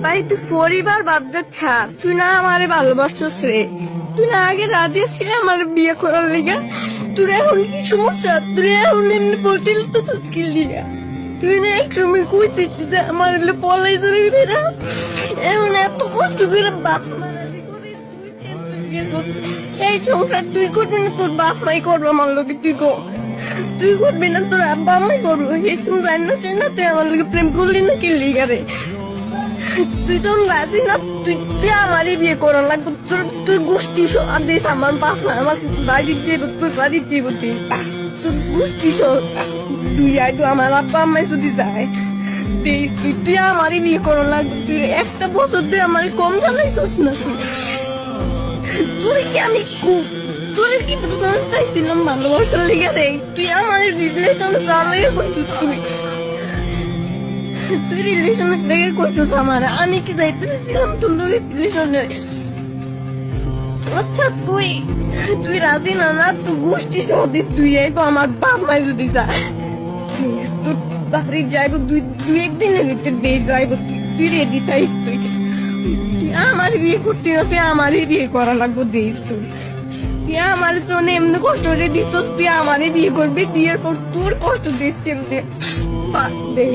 ভাই তুই পরিবার বাদ দে ছাড়, তুই না আমারে ভালোবাসছিস রে, তুই না আগে রাজি ছিলি আমার বিয়ে করার লিগা, তোর এখন কি সমস্যা? তুই এখন এমনি বলছিল তো স্কিল দিয়া, তুই না এক সময় কইছিস যে আমার হলে পলাই ধরে না, এখন এত কষ্ট করে বাপ মারাজি করে এই সংসার তুই করবি না, তোর বাপ মাই করবো আমার লোকে, তুই করবি না, তোর আব্বা আম্মাই করবো। এই তুমি জানিস না তুই আমার লোকে প্রেম করলি না কি লিগারে? তুই তো রাজি না, তুই আমারই বিয়ে করার লাগবে, তোর গোষ্ঠী আদেশ আমার বাপ মা আমার বাড়ির যে তোর বাড়ির যে তোর গোষ্ঠী তুই আয় তো আমার আব্বা আম্মাই যদি যায় তুই আমারই বিয়ে করার লাগবে। তুই একটা বছর দিয়ে আমার কম জানাইছিস না, তুই কি আমি তোর কি চাইছিলাম ভালোবাসার লিগে রে? তুই আমার রিলেশন চালিয়ে করছিস, তুই রিলেশনের থেকে করছিস আমার, আমি কি যাইতেছিলাম তোর রিলেশনে? আচ্ছা তুই রাজি না না, তুই গোষ্ঠী সদিস, তুই যাইবো আমার বাপ মাই যদি যায়, তোর বাড়ি যাইবো তুই একদিনের ভিতরে দিয়ে যাইবো, তুই রেডি চাইস, তুই আমার বিয়ে করতে না, তুই আমারই বিয়ে করা লাগবো দিস, তুই আমার জন্য এমনি কষ্ট করে দিস, তুই আমারই বিয়ে করবি, বিয়ের পর তোর কষ্ট দিস কেমনে দে।